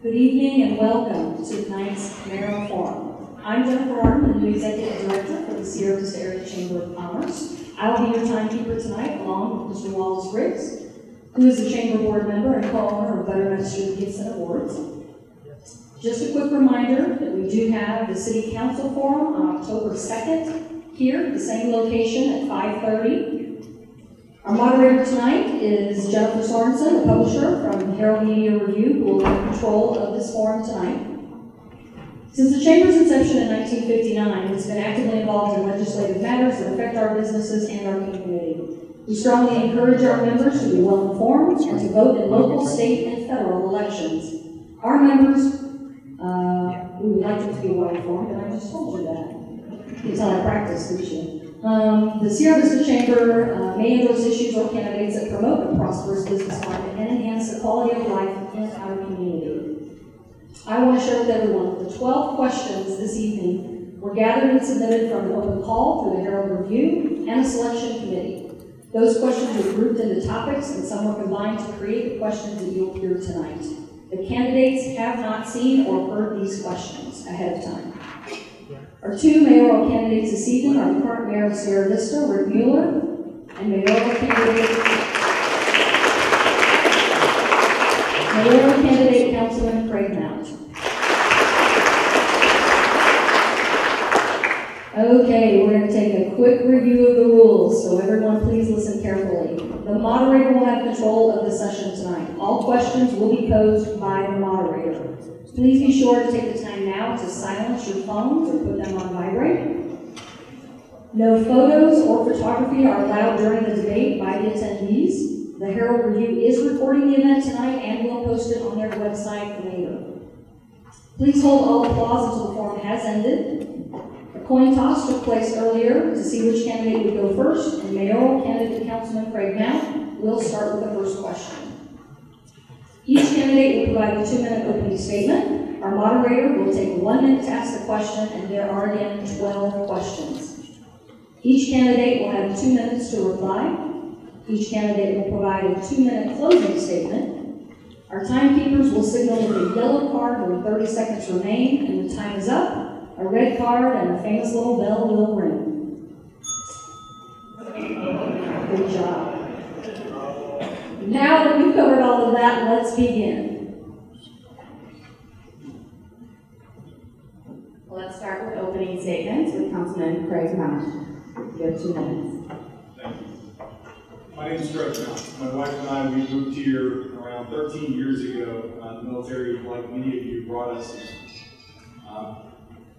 Good evening and welcome to tonight's Mayoral Forum. I'm Jennifer Arden, the new Executive Director for the Sierra Vista Herald Chamber of Commerce. I will be your timekeeper tonight, along with Mr. Wallace Riggs, who is the Chamber Board member and co-owner of Buena Performing Gifts and Awards. Just a quick reminder that we do have the City Council Forum on October 2nd here at the same location at 5:30. Our moderator tonight is Jennifer Sorensen, a publisher from Herald Media Review, who will have control of this forum tonight. Since the Chamber's inception in 1959, it's been actively involved in legislative matters that affect our businesses and our community. We strongly encourage our members to be well informed and to vote in local, state, and federal elections. Our members, we would like them to be well informed, and I just told you that. You tell I practice, didn't you? The Sierra Vista Chamber may endorse issues or candidates that promote a prosperous business climate and enhance the quality of life in our community. I want to share with everyone that the 12 questions this evening were gathered and submitted from an open call through the Herald Review and a selection committee. Those questions were grouped into topics, and some were combined to create the questions that you'll hear tonight. The candidates have not seen or heard these questions ahead of time. Our two mayoral candidates this evening are the current mayor of Sierra Vista, Rick Mueller, and mayoral candidate Councilman Craig Mount. Okay, we're going to take a quick review of the rules, so everyone please listen carefully. The moderator will have control of the session tonight. All questions will be posed by the moderator. Please be sure to take the time now to silence your phones or put them on vibrate. No photos or photography are allowed during the debate by the attendees. The Herald Review is recording the event tonight and will post it on their website later. Please hold all applause until the forum has ended. A coin toss took place earlier to see which candidate would go first, and mayoral candidate Councilman Craig Mount will start with the first question. Each candidate will provide a 2-minute opening statement. Our moderator will take 1 minute to ask the question, and there are again 12 questions. Each candidate will have 2 minutes to reply. Each candidate will provide a 2-minute closing statement. Our timekeepers will signal with a yellow card when 30 seconds remain, and when time is up, a red card and a famous little bell will ring. Good job. Now that we've covered all of that, let's begin. Let's start with opening statements with Councilman Craig Mount. You have 2 minutes. Thank you. My name is Craig Mount. My wife and I, we moved here around 13 years ago. The military, like many of you, brought us here.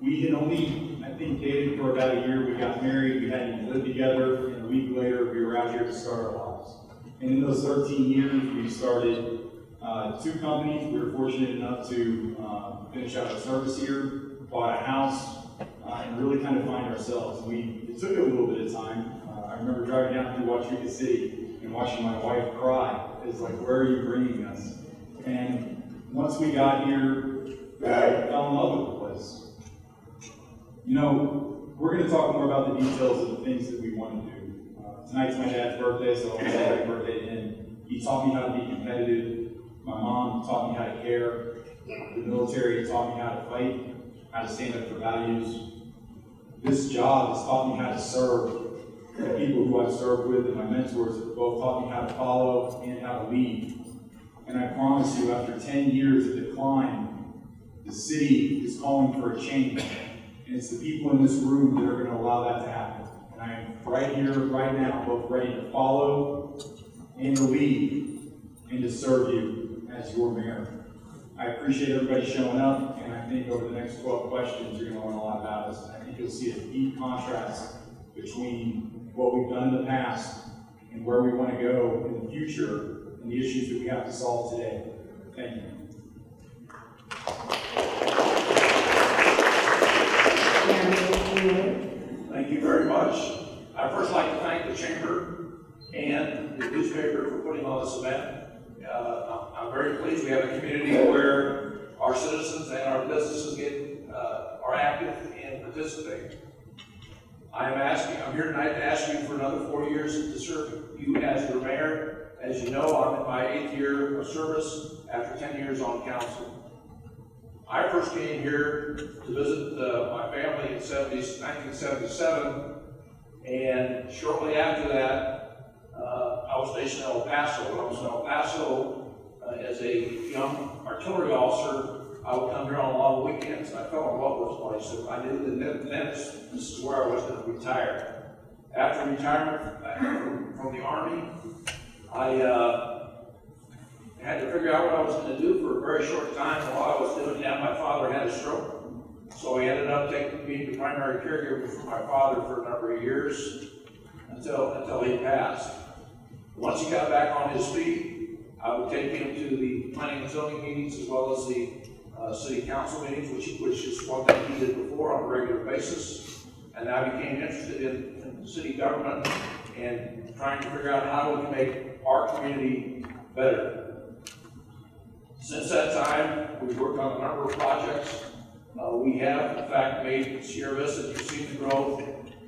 We had only, I think, dated for about a year. We got married. We hadn't lived together. And a week later, we were out here to start our lives. And in those 13 years, we started 2 companies. We were fortunate enough to finish out our service here, bought a house, and really kind of find ourselves. It took a little bit of time. I remember driving down through Washington City and watching my wife cry. It's like, where are you bringing us? And once we got here, I fell in love with the place. You know, we're going to talk more about the details of the things that we want to do. Tonight's my dad's birthday, so I want to say happy birthday to him. He taught me how to be competitive. My mom taught me how to care. The military taught me how to fight, how to stand up for values. This job has taught me how to serve. The people who I've served with and my mentors have both taught me how to follow and how to lead. And I promise you, after 10 years of decline, the city is calling for a change. And it's the people in this room that are going to allow that to happen. And I am right here, right now, both ready to follow and to lead and to serve you as your mayor. I appreciate everybody showing up, and I think over the next 12 questions, you're going to learn a lot about us. I think you'll see a deep contrast between what we've done in the past and where we want to go in the future and the issues that we have to solve today. Thank you. Thank you very much. I'd first like to thank the Chamber and the newspaper for putting on this event. I'm very pleased we have a community where our citizens and our businesses are active and participate. I'm here tonight to ask you for another 4 years to serve you as your mayor. As you know, I'm in my 8th year of service after 10 years on council. I first came here to visit my family in 1977, and shortly after that, I was stationed in El Paso. When I was in El Paso as a young artillery officer, I would come here on long weekends, and I fell in love with this place. And I knew that then this is where I was going to retire. After retirement from the Army, I had to figure out what I was going to do for a very short time. While I was doing that, my father had a stroke. So he ended up being the primary caregiver for my father for a number of years until he passed. Once he got back on his feet, I would take him to the planning and zoning meetings as well as the city council meetings, which is one thing he did before on a regular basis. And I became interested in city government and trying to figure out how we can make our community better. Since that time, we've worked on a number of projects. We have, in fact, made Sierra Vista, you've seen the growth,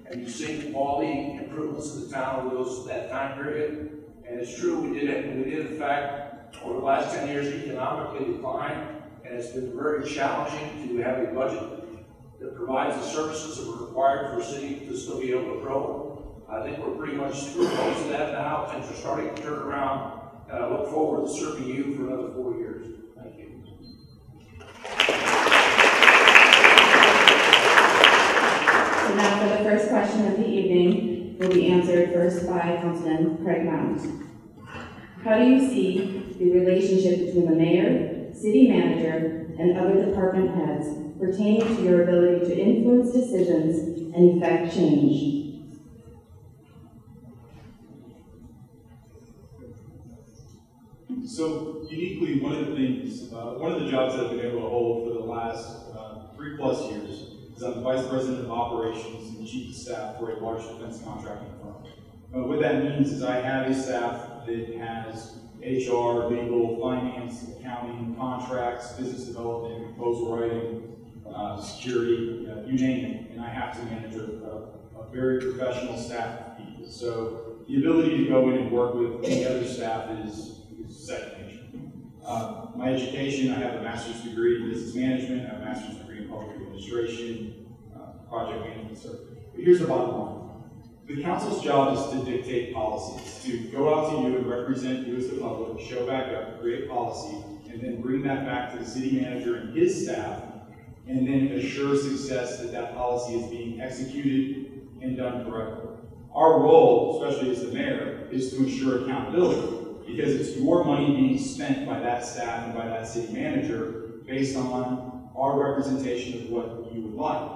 and you've seen all the improvements in the town over that time period. And it's true, we did, in fact, over the last 10 years, economically decline, and it's been very challenging to have a budget that provides the services that are required for a city to still be able to grow. I think we're pretty much through most of that now. Things are starting to turn around, and I look forward to serving you for another 4 years. Thank you. So now for the first question of the evening will be answered first by Councilman Craig Mount. How do you see the relationship between the mayor, city manager, and other department heads pertaining to your ability to influence decisions and effect change? So uniquely, one of the jobs that I've been able to hold for the last 3+ years is I'm the Vice President of Operations and Chief of Staff for a large defense contracting firm. What that means is I have a staff that has HR, legal, finance, accounting, contracts, business development, proposal writing, security, you name it, and I have to manage a very professional staff of people. So the ability to go in and work with any other staff is second nature. My education, I have a master's degree in business management, I have a master's degree in public administration, project management, so. But here's the bottom line. The council's job is to dictate policies, to go out to you and represent you as the public, show back up, create policy, and then bring that back to the city manager and his staff, and then assure success that that policy is being executed and done correctly. Our role, especially as the mayor, is to ensure accountability, because it's your money being spent by that staff and by that city manager based on our representation of what you would like.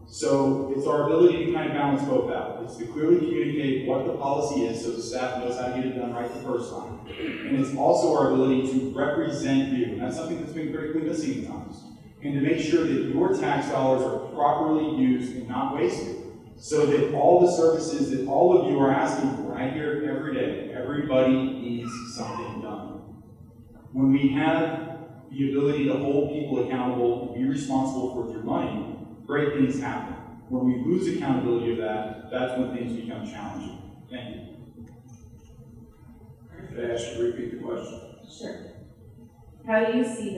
So it's our ability to kind of balance both out. It's to clearly communicate what the policy is so the staff knows how to get it done right the first time. And it's also our ability to represent you, and that's something that's been critically missing at times. And to make sure that your tax dollars are properly used and not wasted, so that all the services that all of you are asking for, and I hear it every day, everybody needs something done. When we have the ability to hold people accountable and be responsible for their money, great things happen. When we lose accountability of that, that's when things become challenging. Thank you. Could I ask you to repeat the question? Sure. How do you see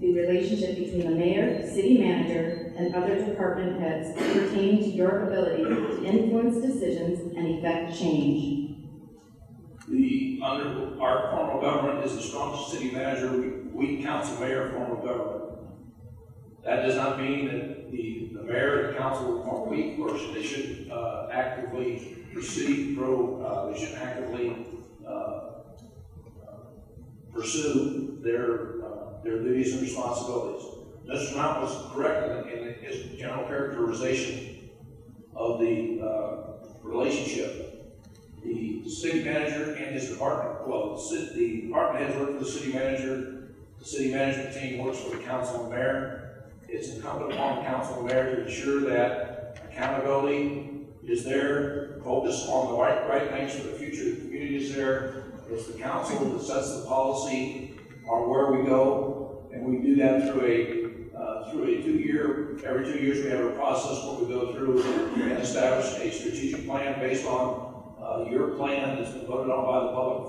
the relationship between the mayor, city manager, and other department heads pertaining to your ability to influence decisions and effect change? Under our form of government is the strongest city manager. We council mayor form of government. That does not mean that the mayor and the council are weak, or they shouldn't actively proceed, they shouldn't actively pursue their duties and responsibilities. Mr. Mount was correct in his general characterization of the relationship. The city manager and his department, well, the department heads work for the city manager, the city management team works for the council and mayor. It's incumbent upon the council and mayor to ensure that accountability is there, focus on the right things for the future of the community is there. It's the council that sets the policy on where we go, and we do that through a 2-year, every 2 years we have a process where we go through and establish a strategic plan based on your plan that's been voted on by the public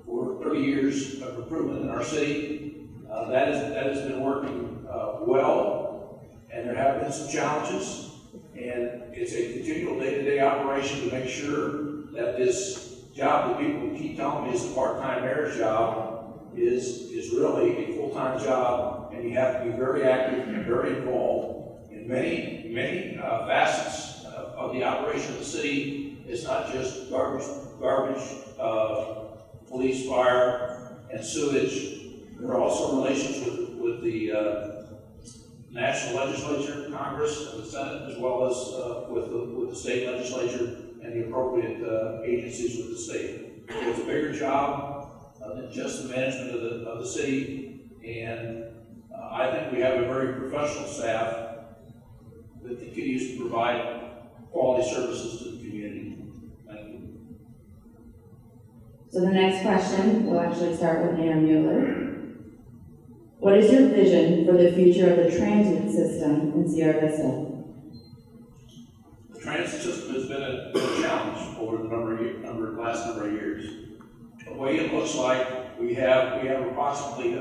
for 30 years of improvement in our city. That has been working well, and there have been some challenges, and it's a continual day-to-day operation to make sure that this job that people keep telling me is a part-time mayor's job is really a full-time job, and you have to be very active and very involved in many facets of the operation of the city. It's not just garbage, police, fire, and sewage. There are also relations with the national legislature, Congress, and the Senate, as well as with the state legislature and the appropriate agencies with the state. So it's a bigger job than just the management of the city, and I think we have a very professional staff that continues to provide quality services to the community. Thank you. So the next question will actually start with Mayor Mueller. What is your vision for the future of the transit system in Sierra Vista? The transit system has been a challenge over the last number of years. The way it looks like, we have approximately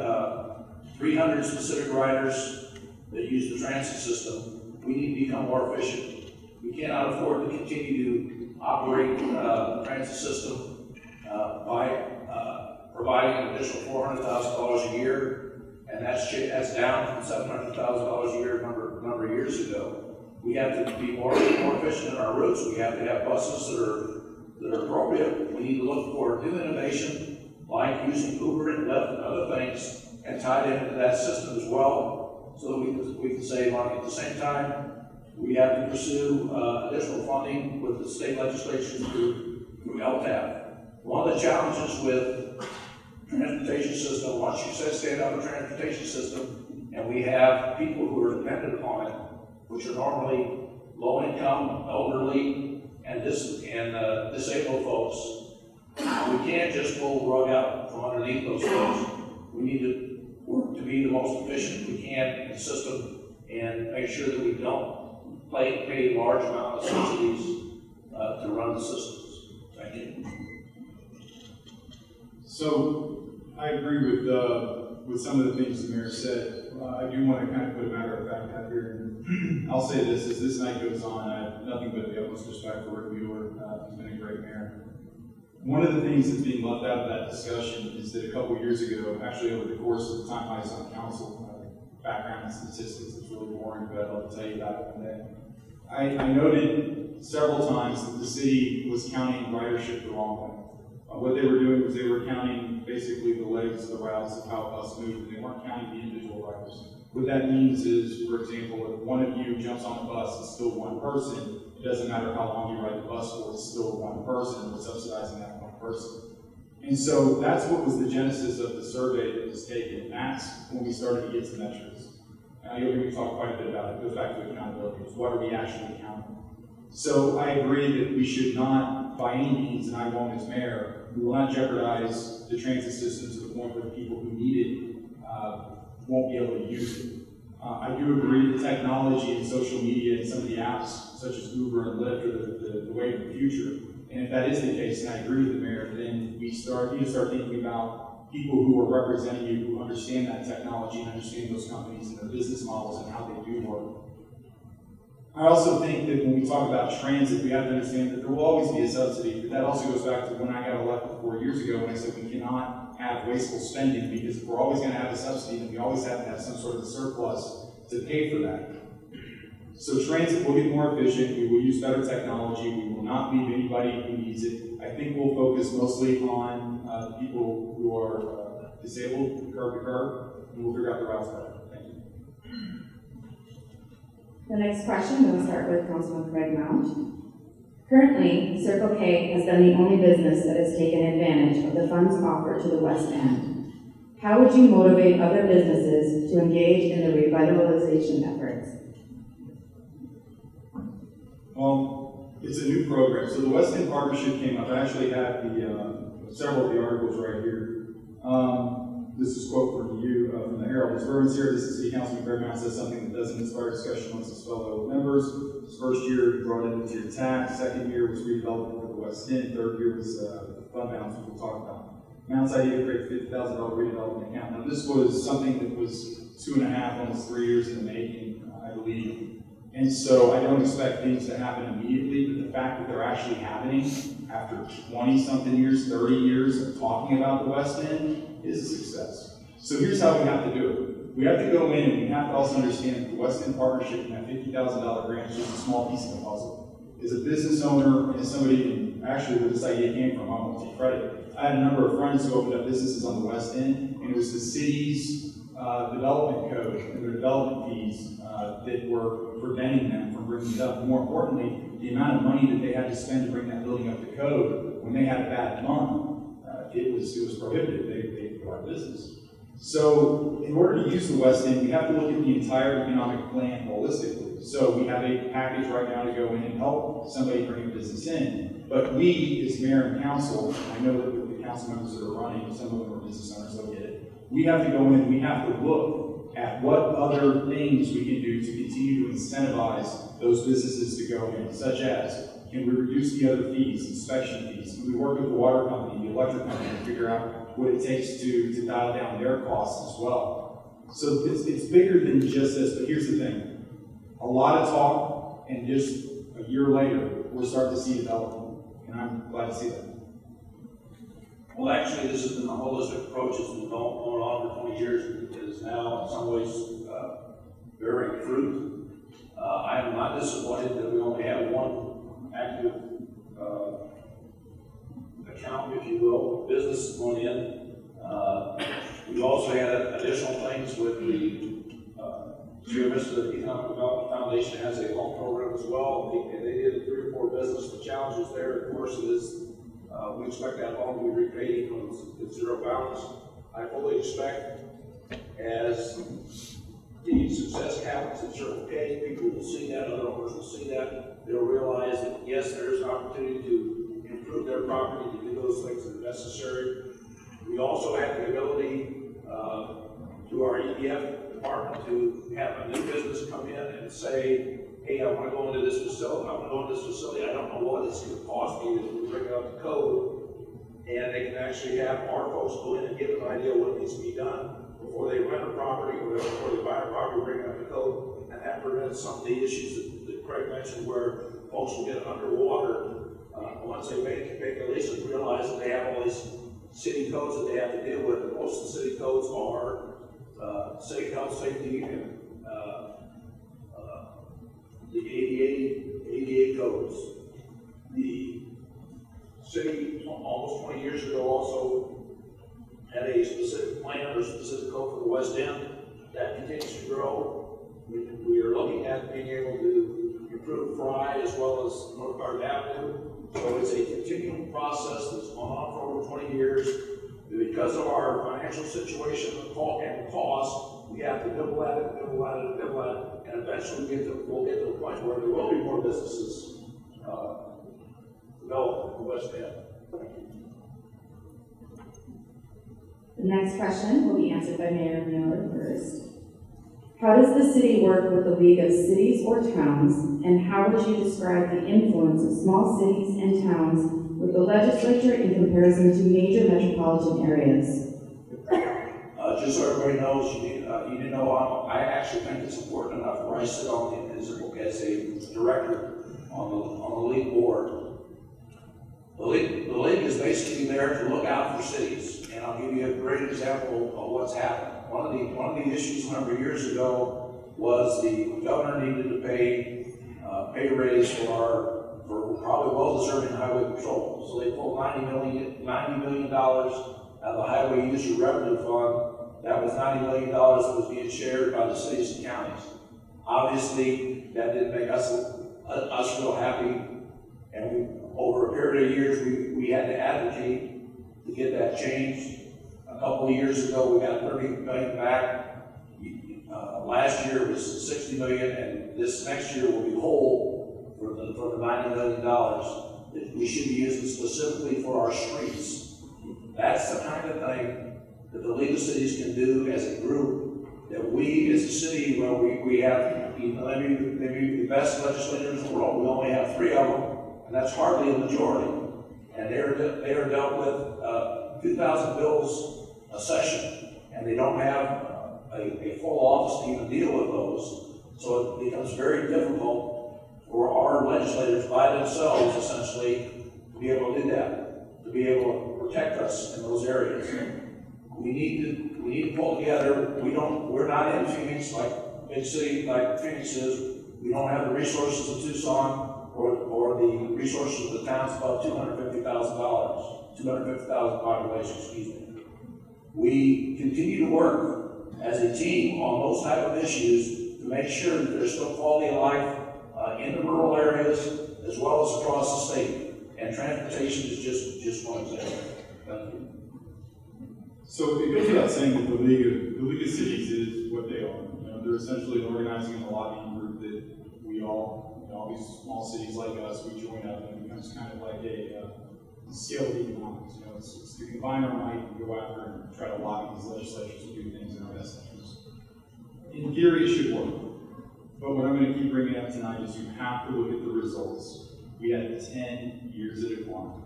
300 specific riders that use the transit system. We need to become more efficient. We cannot afford to continue to operate the transit system by providing an additional $400,000 a year. And that's down from $700,000 a year a number of years ago. We have to be more efficient in our routes. We have to have buses that are appropriate. We need to look for new innovation, like using Uber and Lyft and other things, and tie it into that system as well, so that we can save money. At the same time, we have to pursue additional funding with the state legislation through LTAP. One of the challenges with transportation system, once you stand up a transportation system, and we have people who are dependent upon it, which are normally low income, elderly, and disabled folks, we can't just pull the rug out from underneath those folks. We need to work to be the most efficient we can in the system and make sure that we don't pay large amounts of subsidies to run the systems. Thank you. So I agree with some of the things the mayor said. I do want to kind of put a matter of fact out here. And I'll say this: as this night goes on, I have nothing but the utmost respect for Rick Mueller. He's been a great mayor. One of the things that's being left out of that discussion is that a couple of years ago, actually over the course of the time I was on council, background and statistics, it's really boring, but I'd love to tell you about it one day. I noted several times that the city was counting ridership the wrong way. What they were doing was they were counting basically the legs, the routes of how a bus moved, and they weren't counting the individual riders. What that means is, for example, if one of you jumps on a bus, it's still one person. It doesn't matter how long you ride the bus for, it's still one person. We're subsidizing that one person. And so that's what was the genesis of the survey that was taken. And that's when we started to get to metrics. Now you'll hear me talk quite a bit about it. It goes back to accountability. What are we actually counting? So I agree that we should not, by any means, and I won't as mayor, we will not jeopardize the transit system to the point where the people who need it won't be able to use it. I do agree that technology and social media and some of the apps, such as Uber and Lyft, are the way of the future. And if that is the case, and I agree with the mayor, then we need to start thinking about people who are representing you, who understand that technology and understand those companies and their business models and how they do work. I also think that when we talk about transit, we have to understand that there will always be a subsidy, but that also goes back to when I got elected 4 years ago when I said we cannot have wasteful spending, because if we're always going to have a subsidy, then we always have to have some sort of surplus to pay for that. So transit will get more efficient, we will use better technology, we will not leave anybody who needs it. I think we'll focus mostly on people who are disabled, curb to curb, and we'll figure out the routes better. The next question will start with Councilman Craig Mount. Currently, Circle K has been the only business that has taken advantage of the funds offered to the West End. How would you motivate other businesses to engage in the revitalization efforts? Well, it's a new program. So the West End Partnership came up. I actually have several of the articles right here. This is a quote from you, from the Herald. His Urban Sierra Vista City Councilman Greg Mount says something that doesn't inspire discussion amongst his fellow members. His first year, he brought in tier tax. Second year was redevelopment for the West End. Third year was fund balance, which we'll talk about. Mount's idea to create a $50,000 redevelopment account. Now, this was something that was 2.5, almost 3 years in the making, I believe. And so I don't expect things to happen immediately, but the fact that they're actually happening after 20-something years, 30 years of talking about the West End is a success. So here's how we have to do it. We have to go in and we have to also understand that the West End Partnership and that $50,000 grant is just a small piece of the puzzle. As a business owner and as somebody, and actually where this idea came from, I won't take credit. I had a number of friends who opened up businesses on the West End, and it was the city's development code and their development fees that were preventing them from bringing it up. More importantly, the amount of money that they had to spend to bring that building up to code when they had a bad month, it was prohibitive. They could go out of business. So in order to use the West End, we have to look at the entire economic plan holistically. So we have a package right now to go in and help somebody bring a business in. But we, as mayor and council, I know that with the council members that are running, some of them are business owners, they'll get it. We have to go in and we have to look at what other things we can do to continue to incentivize those businesses to go in, such as, can we reduce the other fees, inspection fees? Can we work with the water company, the electric company, to figure out what it takes to dial down their costs as well? So it's bigger than just this, but here's the thing. A lot of talk, and just a year later, we're starting to see development, and I'm glad to see that. Well, actually, this has been a holistic approach that's been going on for 20 years. It is now, in some ways, bearing fruit. I am not disappointed that we only have one active account, if you will, business going in. We've also had additional things with the Sierra Vista Economic Development Foundation has a loan program as well. They did 3 or 4 business. The challenges there, of course, is we expect that loan to be repaid when it's zero balance. I fully expect as the success happens in certain cases, people will see that, other owners will see that. They'll realize that, yes, there's an opportunity to improve their property, to do those things that are necessary. We also have the ability through our EPF department to have a new business come in and say, hey, I want to go into this facility. I want to go into this facility. I don't know what it's going to cost me to bring it up to code. And they can actually have our folks go in and get an idea of what needs to be done before they rent a property or before they buy a property, bring it up to code. And that prevents some of the issues that Craig mentioned where folks will get underwater once they make a lease and realize that they have all these city codes that they have to deal with. And most of the city codes are city health, safety, and the ADA codes. The city, almost 20 years ago, also had a specific plan or specific code for the West End. That continues to grow. We are looking at being able to improve Fry as well as North Garden Avenue. So it's a continuing process that's gone on for over 20 years. Because of our financial situation and cost, we have to nibble at it, and eventually we'll get to a point where there will be more businesses developed in the West End. The next question will be answered by Mayor Mueller first. How does the city work with the League of Cities or Towns, and how would you describe the influence of small cities and towns with the legislature in comparison to major metropolitan areas? Just so everybody knows, you need to know, I actually think it's important enough where I sit on as a director on the league board. The league is basically there to look out for cities, and I'll give you a great example of what's happened. One of the issues a number of years ago was the governor needed to pay raise for probably well-deserving highway patrol. So they pulled $90 million out of the Highway User Revenue Fund. That was $90 million that was being shared by the cities and counties. Obviously, that didn't make us real happy, and over a period of years, we had to advocate to get that changed. A couple of years ago, we got $30 million back. Last year it was $60 million, and this next year will be whole for the $90 million that we should be using specifically for our streets. That's the kind of thing that the League of Cities can do as a group, that we as a city, well, we have maybe the best legislators in the world. We only have 3 of them, and that's hardly a majority. And they are dealt with 2,000 bills a session, and they don't have a full office to even deal with those. So it becomes very difficult for our legislators by themselves, essentially, to be able to do that, to be able to protect us in those areas. We need to pull together. We're not in Phoenix like big city like Phoenix is. We don't have the resources of Tucson or the resources of the towns above $250,000 population, excuse me. We continue to work as a team on those type of issues to make sure that there's still quality of life in the rural areas as well as across the state. And transportation is just one example. Thank you. So it goes without saying that the League of Cities is what they are. You know, they're essentially an organizing and a lobbying group that we all, all these small cities like us, we join up, and it becomes kind of like a scale of economics. You know, it's to combine our might and go after and try to lobby these legislatures to do things in our best interest. In theory, it should work. But what I'm going to keep bringing up tonight is you have to look at the results. We had 10 years of decline.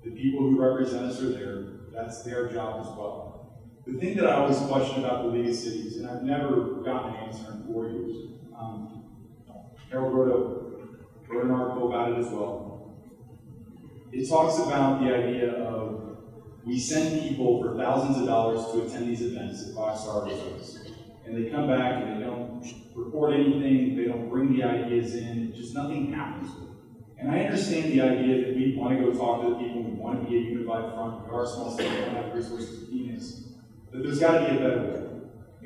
The people who represent us are there. That's their job as well. The thing that I always question about the League of Cities, and I've never gotten an answer in 4 years, Harold wrote an article about it as well. It talks about the idea of we send people for thousands of dollars to attend these events at 5-star resorts. And they come back and they don't report anything, they don't bring the ideas in, just nothing happens with it. And I understand the idea that we want to go talk to the people, we want to be a unified front, we are a small state, we don't have the resources of Phoenix, but there's got to be a better way.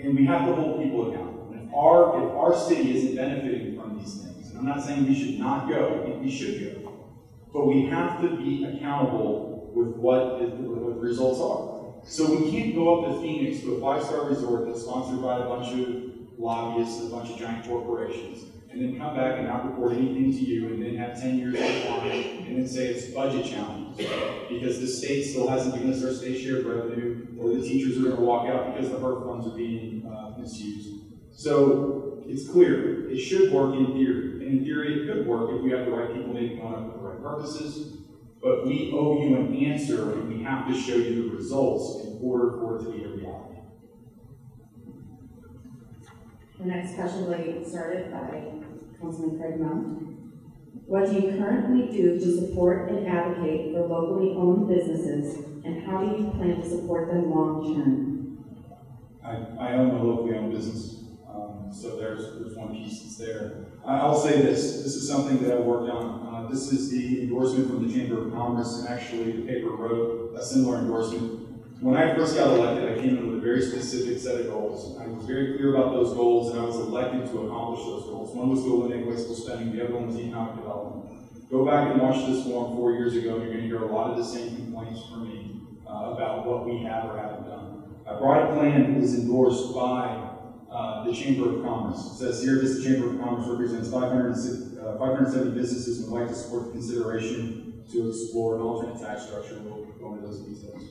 And we have to hold people accountable. And if our city isn't benefiting from these things, and I'm not saying we should not go, I think we should go, but we have to be accountable with what the results are. So we can't go up to Phoenix to a 5-star resort that's sponsored by a bunch of lobbyists, a bunch of giant corporations, and then come back and not report anything to you, and then have 10 years of decline, and then say it's budget challenges because the state still hasn't given us our state share of revenue, or the teachers are going to walk out because the HERF funds are being misused. So it's clear, it should work in theory, and in theory it could work if we have the right people maybe going up with the right purposes, but we owe you an answer, and we have to show you the results in order for it to be a reality. The next question will get started by Councilman Craig Mount. What do you currently do to support and advocate for locally owned businesses, and how do you plan to support them long term? I own a locally owned business, so there's one piece that's there. I'll say this is something that I worked on. This is the endorsement from the Chamber of Commerce, and actually the paper wrote a similar endorsement. When I first got elected, I came in with a very specific set of goals. I was very clear about those goals, and I was elected to accomplish those goals. One was to eliminate wasteful spending, the other one was economic development. Go back and watch this forum 4 years ago, and you're going to hear a lot of the same complaints from me about what we have or haven't done. I brought a plan that was endorsed by the Chamber of Commerce. It says here, this Chamber of Commerce represents 570 businesses and would like to support the consideration to explore an alternate tax structure. We'll go into those details.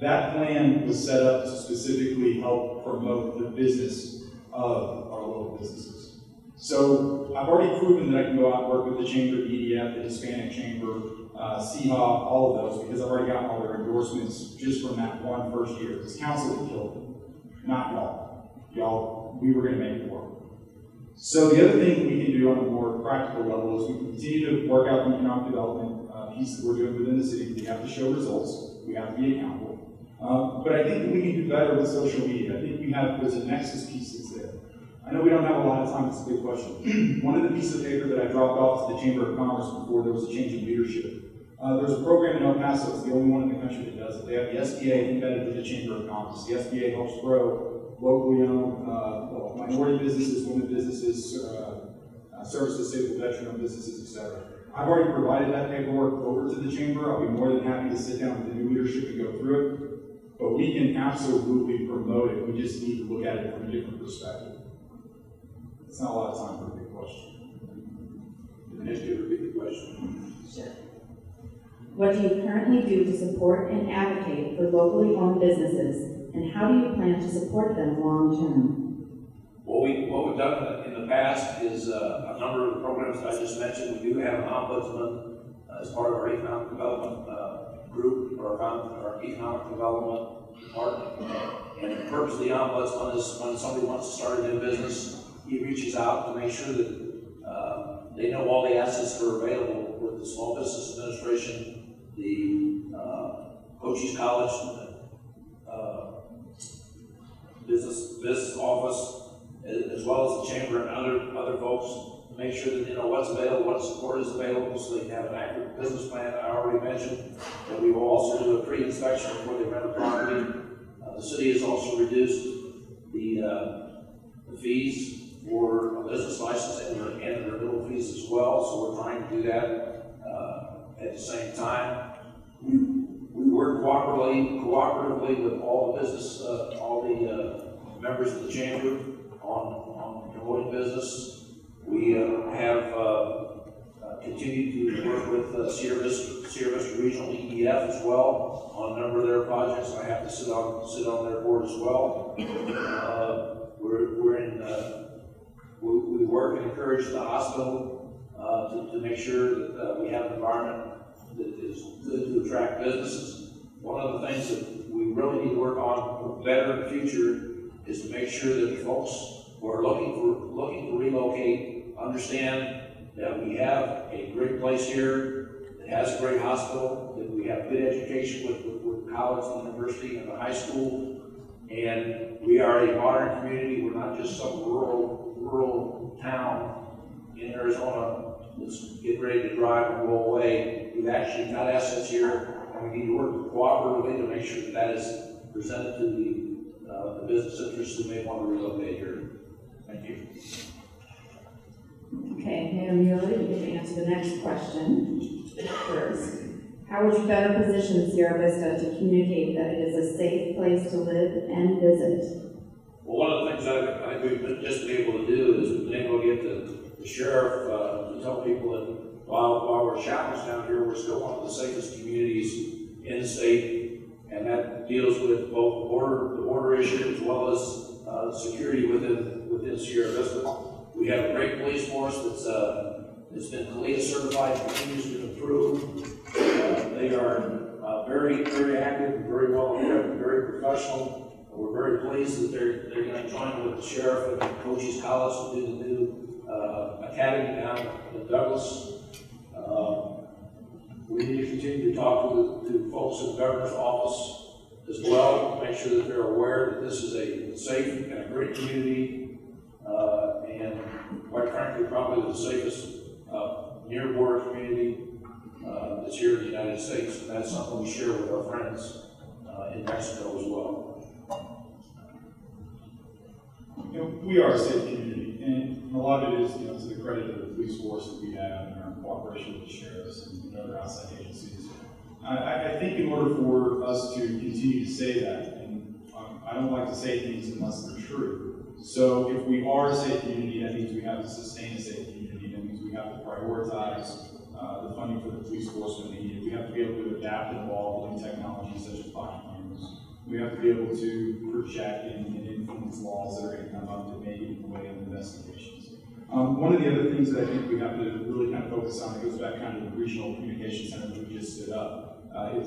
That plan was set up to specifically help promote the business of our local businesses. So I've already proven that I can go out and work with the Chamber, the EDF, the Hispanic Chamber, CHA, all of those, because I've already gotten all their endorsements just from that one first year. This council that killed it, not y'all. Y'all, we were going to make it work. So the other thing we can do on a more practical level is we can continue to work out the economic development piece that we're doing within the city. We have to show results. We have to be accountable. But I think that we can do better with social media. I think there's a nexus piece that's there. I know we don't have a lot of time, it's a big question. One of the pieces of paper that I dropped off to the Chamber of Commerce before there was a change in leadership. There's a program in El Paso, it's the only one in the country that does it. They have the SBA embedded with the Chamber of Commerce. The SBA helps grow locally owned minority businesses, women businesses, service disabled veteran businesses, etc. I've already provided that paperwork over to the Chamber. I'll be more than happy to sit down with the new leadership and go through it. But we can absolutely promote it. We just need to look at it from a different perspective. It's not a lot of time for a big question. Next, you repeat the question. Sure. What do you currently do to support and advocate for locally owned businesses, and how do you plan to support them long term? What we've done in the past is a number of the programs that I just mentioned. We do have an ombudsman as part of our economic development group, our economic development department. And the purpose of the ombudsman is when somebody wants to start a new business, he reaches out to make sure that they know all the assets that are available with the Small Business Administration, the Cochise College, business office, as well as the chamber and other folks, to make sure that they know what's available, what support is available, so they can have an accurate business plan. I already mentioned that we will also do a pre-inspection before they rent a property. The city has also reduced the fees for a business license and the renewal fees as well, so we're trying to do that at the same time. We work cooperatively with all the business, all the members of the chamber on promoting business. We have continued to work with Sierra Vista Regional EDF as well on a number of their projects. I have to sit on their board as well. We work and encourage the hospital to make sure that we have an environment that is good to attract businesses. One of the things that we really need to work on better in the future is to make sure that the folks who are looking to relocate understand that we have a great place here that has a great hospital, that we have good education with college, and university, and the high school, and we are a modern community. We're not just some rural town in Arizona that's getting ready to drive and roll away. We've actually got assets here, and we need to work cooperatively to make sure that that is presented to the business interests who may want to relocate here. Thank you. Okay, Mayor Mueller, you get to answer the next question first. How would you better position Sierra Vista to communicate that it is a safe place to live and visit? Well, one of the things I think we've just been able to do is we've been able to get the sheriff to tell people that while we're challenged down here, we're still one of the safest communities in the state, and that deals with both the border issue as well as security within Sierra Vista. We have a great police force that's been CALEA certified, continues to improve. They are very, very active, very well equipped, very professional. We're very pleased that they're going to join with the sheriff and Cochise College to do the new academy down in Douglas. We need to continue to talk to folks in the governor's office as well to make sure that they're aware that this is a safe and a great community, and quite frankly, probably the safest near border community that's here in the United States, and that's something we share with our friends in Mexico as well. You know, we are a safe community, and a lot of it is, to the credit of the police force that we have and our cooperation with the sheriffs and other outside agencies. I think in order for us to continue to say that, and I don't like to say things unless they're true. So if we are a safe community, that means we have to sustain a safe community. That means we have to prioritize the funding for the police force when they need it. We have to be able to adapt and evolve with new technologies such as body cameras. We have to be able to project and influence laws that are going to come up that may get in the way of investigations. One of the other things that I think we have to really kind of focus on, it goes back kind of to the regional communication center that we just stood up,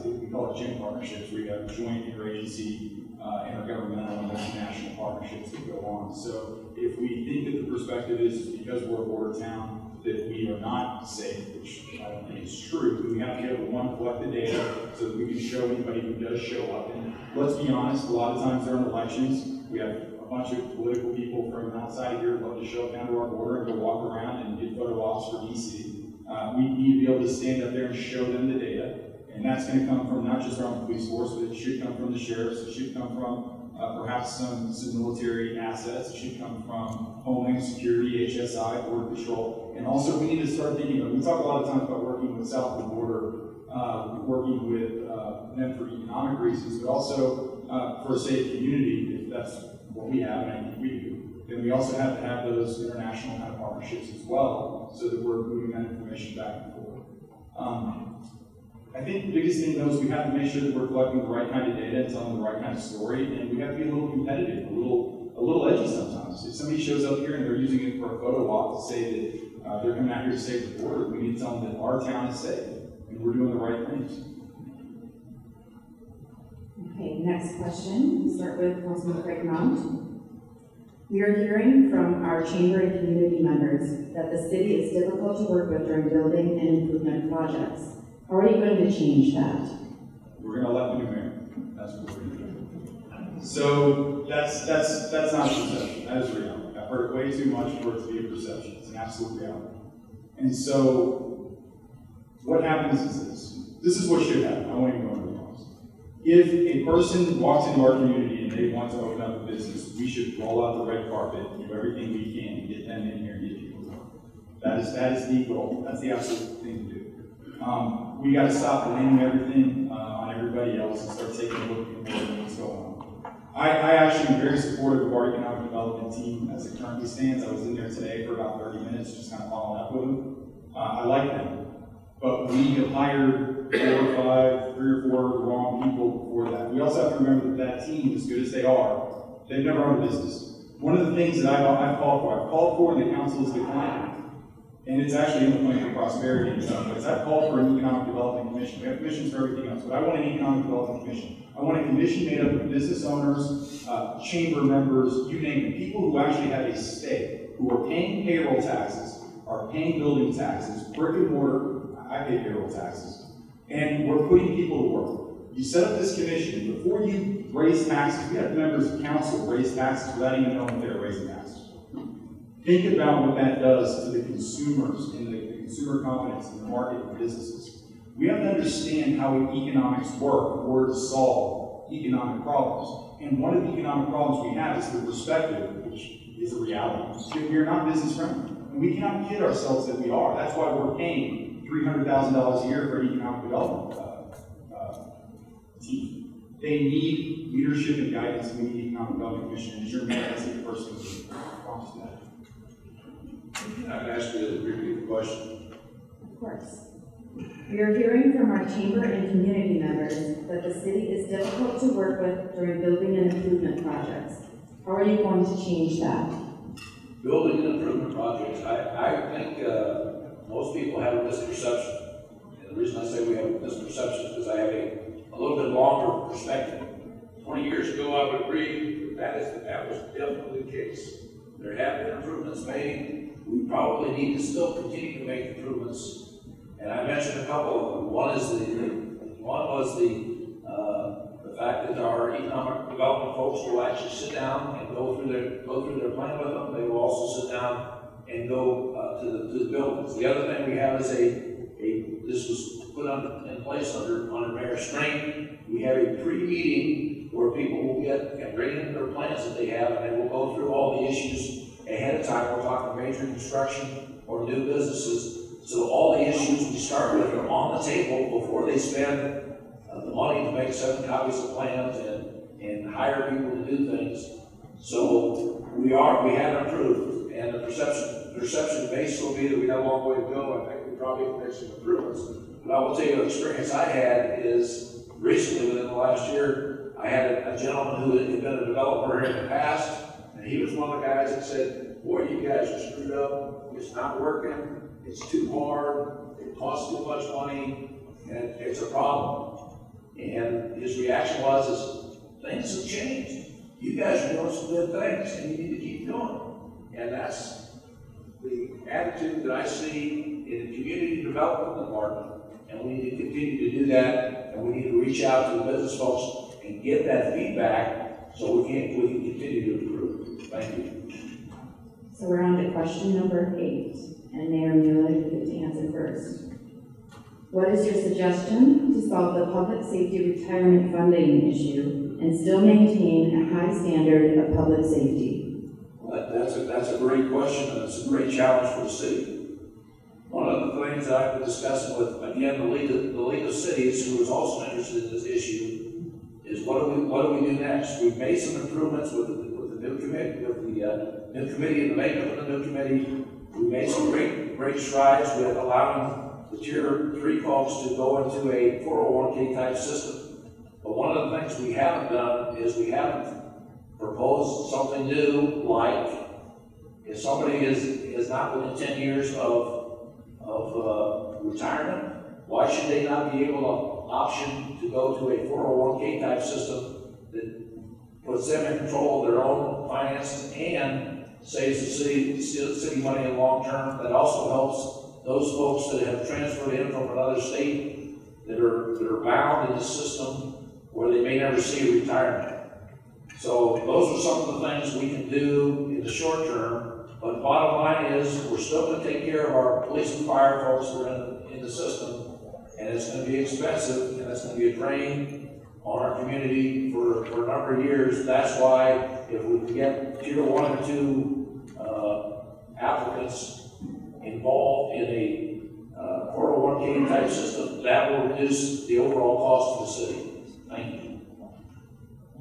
we call it joint partnerships, where you have joint interagency, intergovernmental, and national partnerships that go on. So if we think that the perspective is because we're a border town that we are not safe, which I don't think is true, then we have to be able to, one, collect the data so that we can show anybody who does show up. And let's be honest, a lot of times during elections, we have a bunch of political people from outside here who love to show up down to our border and go walk around and get photo ops for DC. We need to be able to stand up there and show them the data. And that's going to come from not just our own police force, but it should come from the sheriffs, it should come from perhaps some military assets, it should come from Homeland Security, HSI, Border Patrol. And also we need to start thinking about, we talk a lot of times about working with south of the border, working with them for economic reasons, but also for a safe community, if that's what we have, and I think we do. Then we also have to have those international kind of partnerships as well, so that we're moving that information back and forth. I think the biggest thing though is we have to make sure that we're collecting the right kind of data and telling the right kind of story, and we have to be a little competitive, a little edgy sometimes. If somebody shows up here and they're using it for a photo op to say that they're coming out here to save the border, we need to tell them that our town is safe and we're doing the right things. next question, we'll start with Councilman Craig Mount. We are hearing from our chamber and community members that the city is difficult to work with during building and improvement projects. How are you going to change that? We're going to elect a new mayor. That's what we're going to do. So that's not a perception. That is reality. I've heard it way too much for it to be a perception. It's an absolute reality. And so what happens is this. This is what should happen. I won't even go into the laws. If a person walks into our community and they want to open up a business, we should roll out the red carpet and do everything we can to get them in here and get people going. That is the goal. That's the absolute thing to do. We got to stop blaming everything on everybody else and start taking a look at what's going on. I actually am very supportive of our economic development team as it currently stands. I was in there today for about 30 minutes, just kind of following up with them. I like them. But we have hired 3 or 4 wrong people before that. We also have to remember that team, as good as they are, they've never owned a business. One of the things that I've called for, and the council is declining, and it's actually in the plan for prosperity and stuff, but I've called for an economic development commission. We have commissions for everything else, but I want an economic development commission. I want a commission made up of business owners, chamber members, you name it, people who actually have a stake, who are paying payroll taxes, are paying building taxes, brick and mortar. I pay payroll taxes, and we're putting people to work. You set up this commission, before you raise taxes, we have members of council raise taxes without even knowing they're raising taxes. Think about what that does to the consumers and the consumer confidence in the market and businesses. We have to understand how economics work in order to solve economic problems. And one of the economic problems we have is the perspective, which is a reality. We are not business friendly. And we cannot kid ourselves that we are. That's why we're paying $300,000 a year for an economic development team. They need leadership and guidance, and we need economic development commission. And as your mayor, that's the person who prompts that. I can ask you to repeat the question. Of course. We are hearing from our chamber and community members that the city is difficult to work with during building and improvement projects. How are you going to change that? Building and improvement projects, I think most people have a misperception. And the reason I say we have a misperception is because I have a little bit longer perspective. 20 years ago, I would agree that was definitely the case. There have been improvements made. We probably need to still continue to make improvements. And I mentioned a couple of them. One was the fact that our economic development folks will actually sit down and go through their plan with them. They will also sit down and go to the buildings. The other thing we have is this was put in place under Mayor Strain. We have a pre-meeting where people will get and bring in their plans that they have, and they will go through all the issues ahead of time. We're talking major construction or new businesses. So all the issues we start with are on the table before they spend the money to make 7 copies of plans and hire people to do things. So we have improved, and the perception may still be that we have a long way to go. I think we probably can make some improvements. But I will tell you, the experience I had is recently, within the last year, I had a gentleman who had been a developer here in the past, and he was one of the guys that said, "Boy, you guys are screwed up. It's not working. It's too hard. It costs too much money, and it's a problem." And his reaction was, things have changed. You guys are doing some good things, and you need to keep doing it. And that's the attitude that I see in the community development department. And we need to continue to do that, and we need to reach out to the business folks and get that feedback so we can continue to improve. Thank you. So we're on to question number 8, and Mayor Mueller, you get to answer first. What is your suggestion to solve the public safety retirement funding issue and still maintain a high standard of public safety? Well, that's a great question, and it's a great challenge for the city. One of the things that I've been discussing with, again, the League of Cities, who is also interested in this issue, is what do we do next? We've made some improvements with the new committee, with the new committee and the makeup of the new committee. We made some great strides with allowing the Tier 3 folks to go into a 401k type system. But one of the things we haven't done is we haven't proposed something new, like if somebody is not within 10 years of retirement, why should they not be able to option to go to a 401k type system that puts them in control of their own finances and saves the city money in the long term. That also helps those folks that have transferred in from another state that are bound in the system where they may never see retirement. So those are some of the things we can do in the short term, but the bottom line is we're still going to take care of our police and fire folks that are in the system, and it's going to be expensive, and it's going to be a drain on our community for a number of years. That's why if we can get tier 1 or 2 applicants involved in a 401k type system, that will reduce the overall cost of the city. Thank you.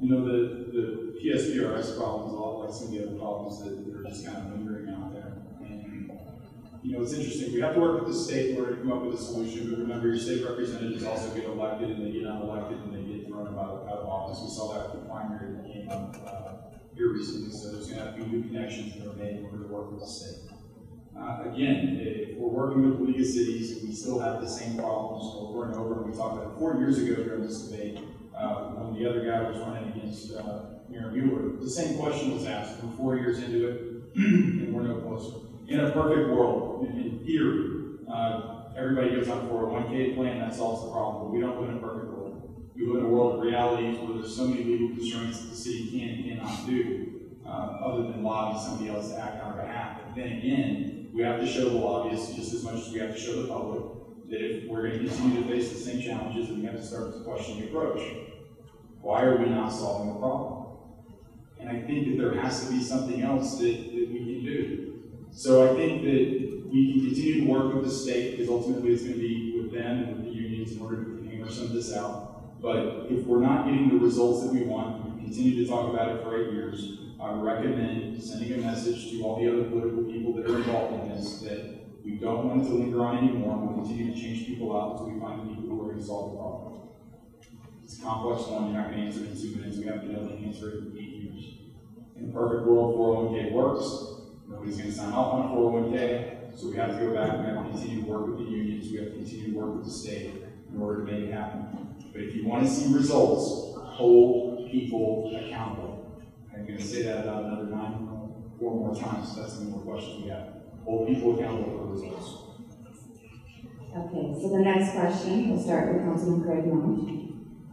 You know, the PSPRS problem is a lot like some of the other problems that are just kind of lingering out there. And, you know, it's interesting. We have to work with the state in order to come up with a solution, but remember, your state representatives also get elected, and they get unelected, and they get thrown out of office. We saw that with the primary that came up here recently, so there's going to have to be new connections that are made in order to work with the state. Again, if we're working with the League of Cities, we still have the same problems over and over. And we talked about it 4 years ago during this debate, when the other guy was running against Mayor Mueller. The same question was asked. We're 4 years into it, and we're no closer. In a perfect world, in theory, everybody goes on a 401k plan, that solves the problem. But we don't live in a perfect world. We live in a world of realities where there's so many legal constraints that the city can and cannot do, other than lobby somebody else to act on our behalf. But then again, we have to show the lobbyists just as much as we have to show the public that if we're going to continue to face the same challenges, then we have to start to question the approach. Why are we not solving the problem? And I think that there has to be something else that we can do. So I think that we can continue to work with the state, because ultimately it's going to be with them and with the unions in order to hammer some of this out. But if we're not getting the results that we want, we continue to talk about it for 8 years, I recommend sending a message to all the other political people that are involved in this that we don't want it to linger on anymore, and we'll continue to change people out until we find the people who are going to solve the problem. It's a complex one, you're not going to answer it in 2 minutes, we have to be able to answer it in 8 years. In a perfect world, 401k works, nobody's going to sign off on a 401k, so we have to go back, we have to continue to work with the unions, we have to continue to work with the state in order to make it happen. But if you want to see results, hold people accountable. I'm going to say that about another 4 more times. That's the more questions we have. Hold people accountable for results. Okay, so the next question, we'll start with Councilman Craig Mount.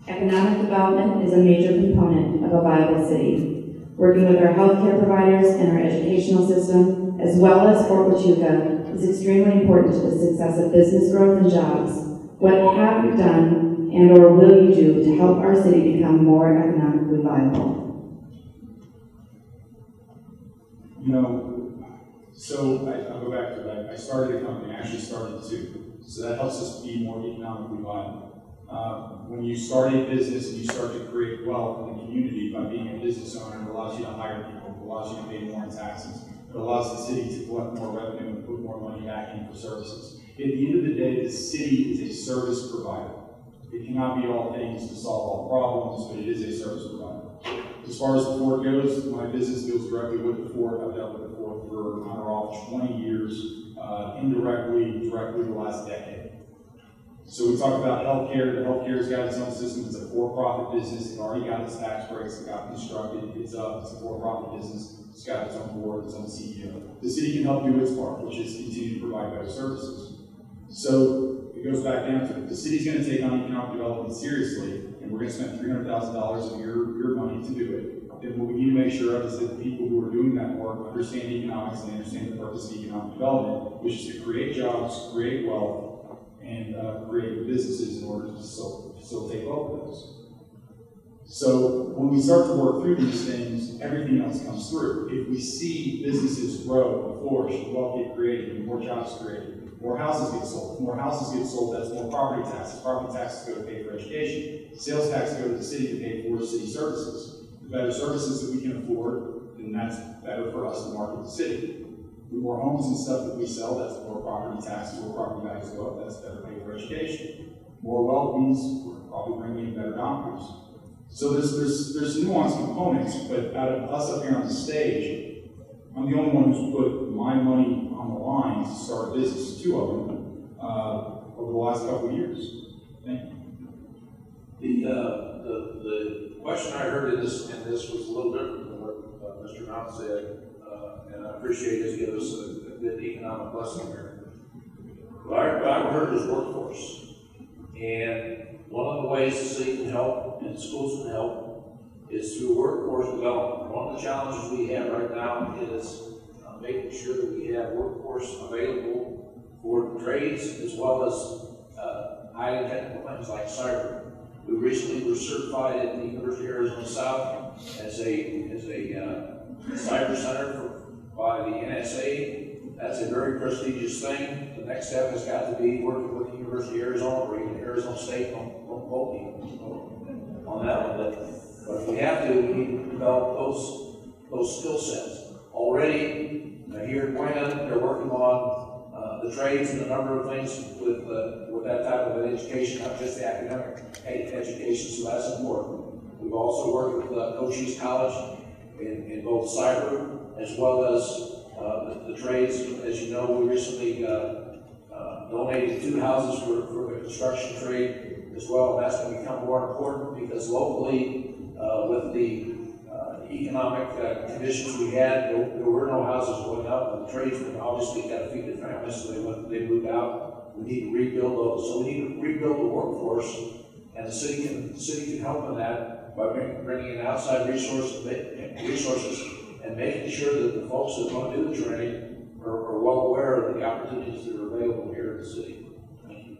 Economic development is a major component of a viable city. Working with our healthcare providers and our educational system, as well as Fort Huachuca, is extremely important to the success of business growth and jobs. What have you done and or will you do to help our city become more economically viable? You know, so I'll go back to that. I started a company, I actually started 2. So that helps us be more economically viable. When you start a business and you start to create wealth in the community by being a business owner, it allows you to hire people, it allows you to pay more in taxes, it allows the city to collect more revenue and put more money back in for services. At the end of the day, the city is a service provider. It cannot be all things to solve all problems, but it is a service provider. As far as the Fort goes, my business deals directly with the Fort. I've dealt with the Fort for on or off 20 years, indirectly, directly the last decade. So we talk about healthcare. The healthcare's got its own system. It's a for-profit business. It already got its tax breaks. It got constructed. It's up. It's a for-profit business. It's got its own board, its own CEO. The city can help do its part, which is continue to provide better services. So it goes back down to it. The city's going to take on economic development seriously, and we're going to spend $300,000 of your money to do it. Then what we need to make sure of is that the people who are doing that work understand economics and they understand the purpose of economic development, which is to create jobs, create wealth, and create businesses in order to facilitate both of those. So when we start to work through these things, everything else comes through. If we see businesses grow and flourish, and wealth get created, and more jobs created, more houses get sold. If more houses get sold, that's more property taxes. Property taxes go to pay for education. Sales tax go to the city to pay for city services. The better services that we can afford, then that's better for us to market the city. The more homes and stuff that we sell, that's more property taxes, more property values go up, that's better pay for education. More wealth means we're probably bringing in better doctors. So there's nuanced components, but out of us up here on the stage, I'm the only one who's put my money on the line to start a business, 2 of them, over the last couple of years. Thank you. The question I heard in this was a little different than what Mr. Mount said, and I appreciate his giving us a good economic lesson here. What I heard was workforce, and one of the ways the city can help and schools can help is through workforce development. One of the challenges we have right now is making sure that we have workforce available for trades as well as highly technical things like cyber. We recently were certified at the University of Arizona South as a cyber center by the NSA. That's a very prestigious thing. The next step has got to be working with the University of Arizona or even Arizona State. Don't quote me on that one, but if we have to, we need to develop those skill sets. Already here at Buena, they're working on the trades and a number of things with that type of an education, not just the academic education, so that's important. We've also worked with Cochise College in both cyber as well as the trades. As you know, we recently donated 2 houses for the construction trade as well, and that's going to become more important because locally, with the economic conditions we had, there were no houses going up, and the tradesmen obviously got to feed their families, so they moved out. We need to rebuild those. So we need to rebuild the workforce, and the city can help in that by bringing in outside resources and making sure that the folks that want to do the training are well aware of the opportunities that are available here in the city. Thank you.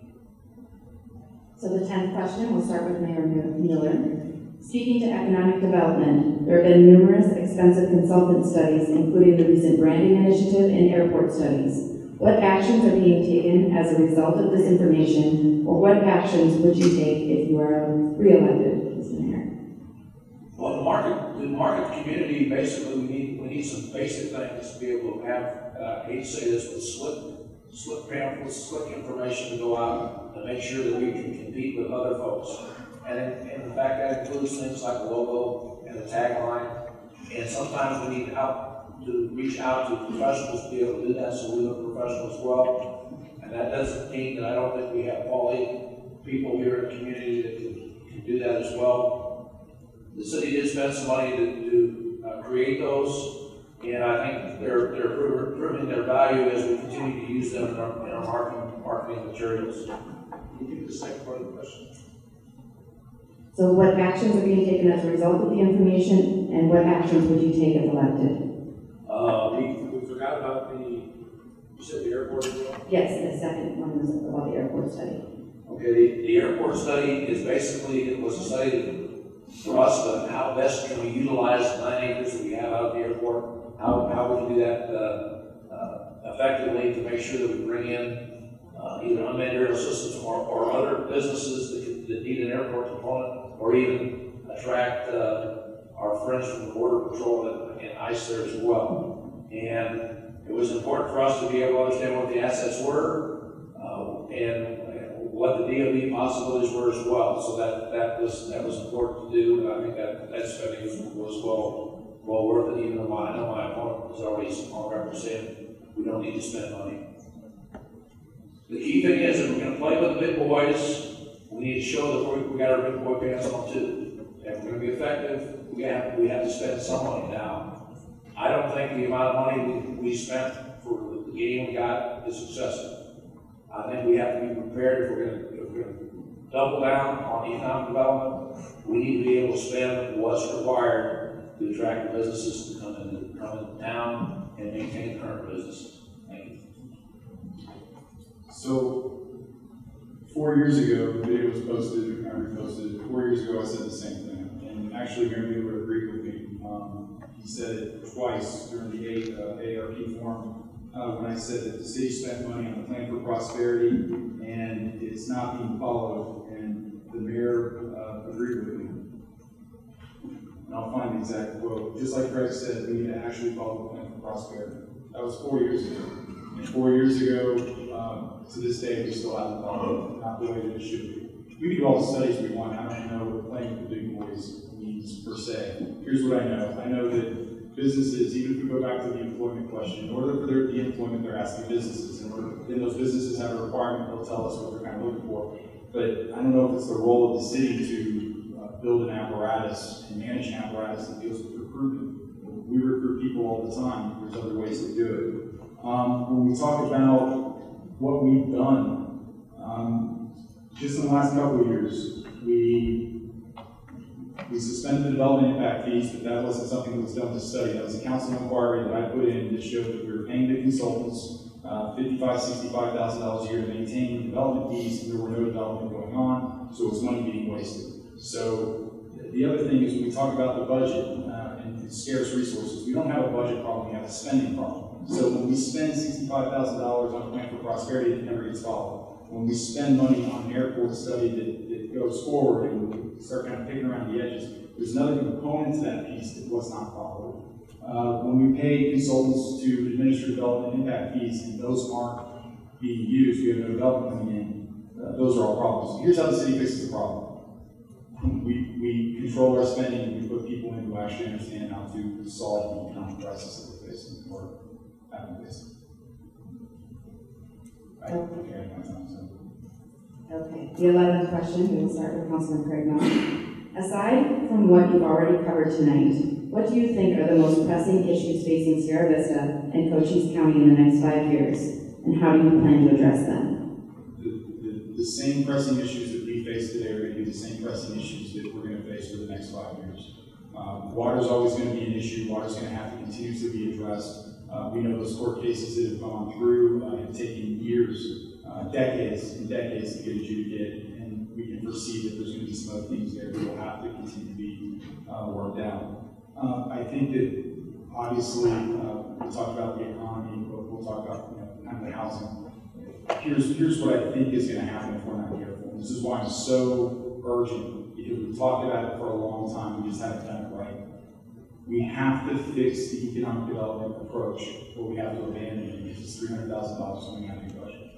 So the 10th question, we'll start with Mayor Mueller. Speaking to economic development, there have been numerous expensive consultant studies, including the recent branding initiative and airport studies. What actions are being taken as a result of this information, or what actions would you take if you are re-elected, Mr. Mayor? Well, the market community, basically, we need some basic things to be able to have, I hate to say this, but slick pamphlets, slick information to go out and make sure that we can compete with other folks. And in fact, that includes things like a logo and a tagline. And sometimes we need to reach out to professionals to be able to do that, so we look professional as well. And that doesn't mean that I don't think we have quality people here in the community that can do that as well. The city did spend some money to create those, and I think they're proving their value as we continue to use them in our marketing materials. Can you give the second part of the question? So what actions are being taken as a result of the information, and what actions would you take if elected? We forgot about you said the airport as well? Yes, the second one was about the airport study. Okay, the airport study is basically, it was a study for us of how best can we utilize the 9 acres that we have out at the airport, how we can do that effectively to make sure that we bring in either unmanned aerial systems or other businesses that need an airport component, or even attract our friends from the Border Patrol and ICE there as well. And it was important for us to be able to understand what the assets were and what the DoD possibilities were as well. So that was important to do, and I think that spending was well worth it, even though I know my opponent was already on record saying we don't need to spend money. The key thing is, if we're going to play with the big boys, we need to show that we got our big boy pants on too. If we're going to be effective, we have to spend some money now. I don't think the amount of money we spent for the game we got is excessive. I think we have to be prepared if we're going to double down on economic development. We need to be able to spend what's required to attract the businesses to come in town and maintain current businesses. Thank you. So 4 years ago, the video was posted, I reposted. 4 years ago, I said the same thing. And actually, Mayor Mueller agreed with me. He said it twice during the ARP forum when I said that the city spent money on the Plan for Prosperity and it's not being followed. And the mayor agreed with me. And I'll find the exact quote. Just like Craig said, we need to actually follow the Plan for Prosperity. That was 4 years ago. And 4 years ago, to this day, we still haven't followed it, not the way that it should be. We can do all the studies we want. I don't know what playing with the big boys means per se. Here's what I know. I know that businesses, even if we go back to the employment question, in order for there to be employment, they're asking businesses. Then those businesses have a requirement, they'll tell us what they're kind of looking for. But I don't know if it's the role of the city to build an apparatus and manage an apparatus that deals with recruitment. We recruit people all the time. There's other ways to do it. When we talk about what we've done, just in the last couple of years, we suspended the development impact fees, but that wasn't something that was done to study. That was a council inquiry that I put in that showed that we were paying the consultants $55,000, $65,000 a year to maintain development fees, and there were no development going on, so it was money being wasted. So the other thing is when we talk about the budget and scarce resources, we don't have a budget problem, we have a spending problem. So when we spend $65,000 on a plan for prosperity, it never gets followed. When we spend money on an airport study that goes forward and we start kind of picking around the edges, there's another component to that piece that was not followed. When we pay consultants to administer development impact fees and those aren't being used, we have no development coming in, those are all problems. Here's how the city fixes the problem. We control our spending and we put people in who actually understand how to solve the economic crisis that we're facing or having faced. Okay, the 11th question, we will start with Councilman Craig Mount. Aside from what you've already covered tonight, what do you think are the most pressing issues facing Sierra Vista and Cochise County in the next 5 years, and how do you plan to address them? The same pressing issues that we face today are going to be the same pressing issues that we're going to face for the next 5 years. Water is always going to be an issue. Water is going to have to continue to be addressed. We know those court cases that have gone through have taken years, decades and decades to get adjudicated, and we can foresee that there's going to be some other things there that will have to continue to be worked out. I think that obviously we'll talk about the economy, but we'll talk about kind of the housing. Here's what I think is going to happen if we're not careful. This is why I'm so urgent, because we've talked about it for a long time, we just haven't done it right. We have to fix the economic development approach, or we have to abandon it because it's $300,000 coming out of your budget.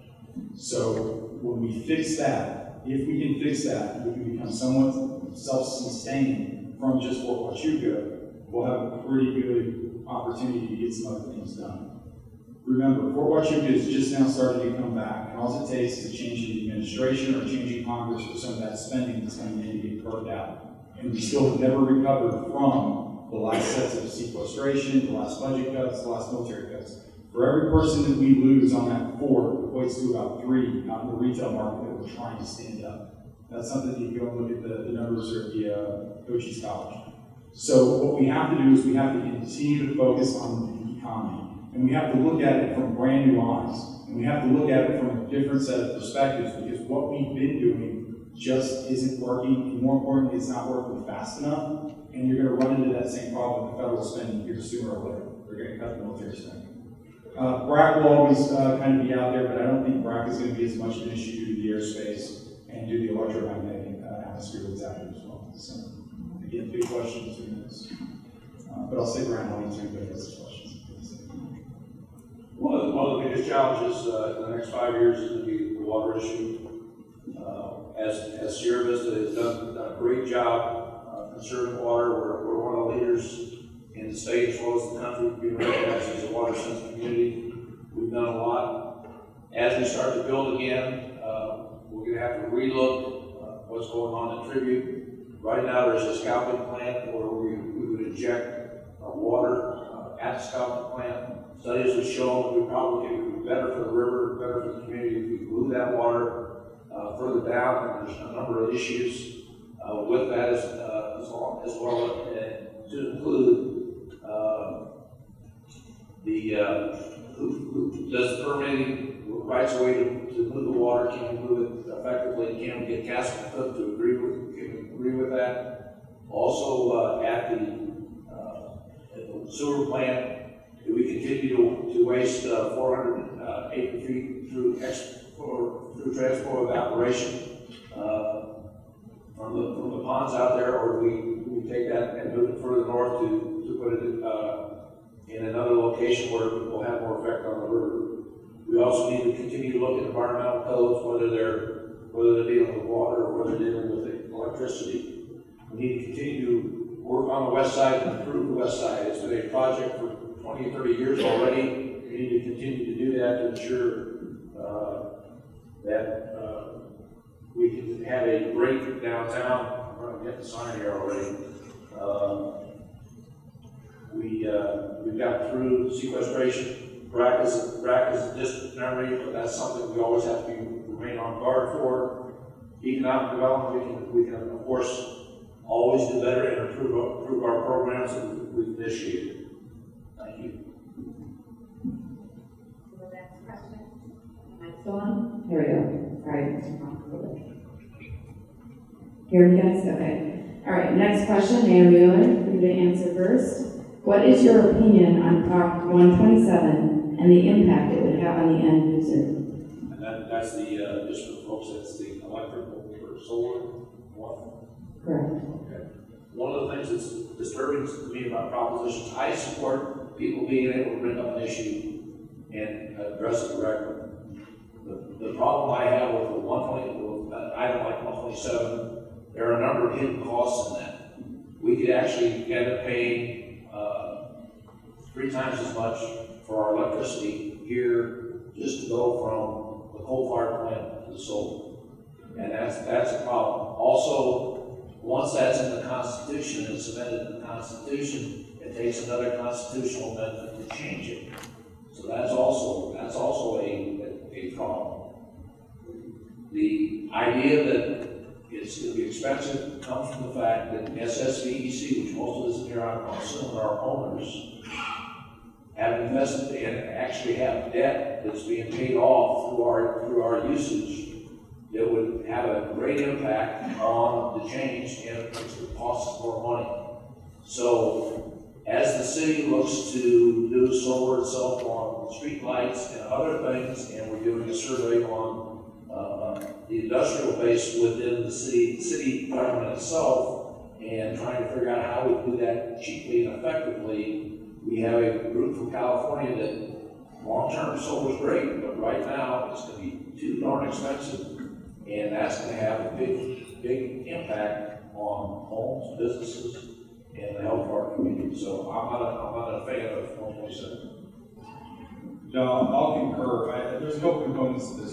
So when we fix that, if we can fix that, we can become somewhat self-sustained from just Fort Huachuca, we'll have a pretty good opportunity to get some other things done. Remember, Fort Huachuca is just now starting to come back, and all it takes is a change in the administration or a change in Congress for some of that spending that's coming in to get curbed out. And we still have never recovered from the last sets of sequestration, the last budget cuts, the last military cuts. For every person that we lose on that fort, equates to about 3 out in the retail market that we're trying to stand up. That's something you can go and look at the numbers at the Cochise College. So what we have to do is we have to continue to focus on the economy. And we have to look at it from brand new eyes. And we have to look at it from a different set of perspectives, because what we've been doing just isn't working. And more importantly, it's not working fast enough. And you're going to run into that same problem with federal spending here sooner or later. They're going to cut the military spending. BRAC will always kind of be out there, but I don't think BRAC is going to be as much of an issue due to the airspace and due to the electromagnetic atmosphere that's out there as well. So, again, big questions, 2 minutes. But I'll stick around and answer anybody else's questions. One of the biggest challenges in the next 5 years is going to be the water issue. As Sierra Vista has done a great job conserving water, we're one of the leaders in the state as well as the country, being recognized as a water-sensitive community. We've done a lot. As we start to build again, we're going to have to relook what's going on in Tribute. Right now, there's a scalping plant where we would inject water at the scalping plant. Studies have shown we probably could be better for the river, better for the community if we move that water further down. And there's a number of issues with that as well, to include who does the permitting rights away to move the water? Can we move it effectively? Can we get Castle Cook to agree with that? Also, at the sewer plant, do we continue to waste 400 acre feet through transport evaporation from the ponds out there, or do we take that and move it further north to put it in another location where it will have more effect on the river? We also need to continue to look at environmental codes, whether they're dealing with water or whether they're dealing with electricity. We need to continue to work on the west side and improve the west side. It's been a project for 20 or 30 years already. We need to continue to do that to ensure that we can have a great downtown, hit the sign here already. We've got through sequestration. BRAC is a distant memory, but that's something we always have to remain on guard for. Economic development, we can of course always do better and improve our programs that we've initiated. Thank you. The next question. Am I still on? Here we go. Sorry. Hear me, guys? Okay. All right, next question, Mayor Mueller, for you to answer first. What is your opinion on Prop 127 and the impact it would have on the end user? And that's the, just for folks, that's the electrical or solar one? Correct. Okay. One of the things that's disturbing to me about propositions, I support people being able to bring up an issue and address it directly. The problem I have with the 120, I don't like 127, there are a number of hidden costs in that. We could actually end up paying 3 times as much for our electricity here just to go from the coal-fired plant to the solar. And that's a problem. Also, once that's in the Constitution and cemented in the Constitution, it takes another constitutional amendment to change it. So that's also a problem. The idea that it's going to be expensive comes from the fact that SSVEC, which most of us here I'm assuming are owners, have invested and actually have debt that's being paid off through our usage that would have a great impact on the change and it costs more money. So as the city looks to do solar itself on street lights and other things, and we're doing a survey on the industrial base within the city government itself, and trying to figure out how we do that cheaply and effectively. We have a group from California that long-term solar is great, but right now it's going to be too darn expensive, and that's going to have a big impact on homes, businesses, and the health of our community. So I'm not a fan of 127. No, I'll concur. There's a couple components to this.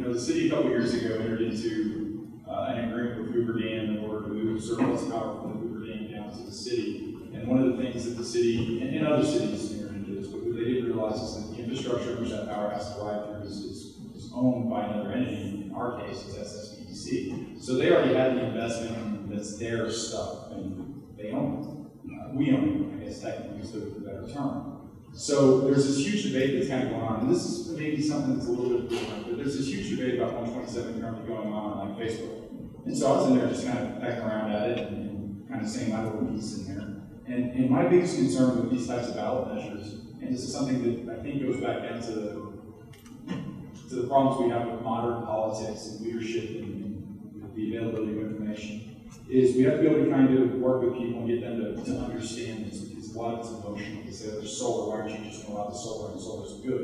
The city a couple years ago entered into an agreement with Hoover Dam in order to move surplus power from the Hoover Dam down to the city. And one of the things that the city, and other cities entered into this, but what they didn't realize is that the infrastructure in which that power has to ride through is owned by another entity. In our case, it's SSVEC. So they already had the investment that's their stuff, and they own it. We own it, I guess technically is the better term. So there's this huge debate that's kind of going on, and this is maybe something that's a little bit different, but there's this huge debate about 127 currently going on like Facebook. And so I was in there just kind of pecking around at it and kind of saying my little piece in there. And my biggest concern with these types of ballot measures, and this is something that I think goes back down to the problems we have with modern politics and leadership and the availability of information, is we have to be able to kind of work with people and get them to understand this. A lot of it's emotional. They say, there's solar, why aren't you just going to allow the solar, and solar's good?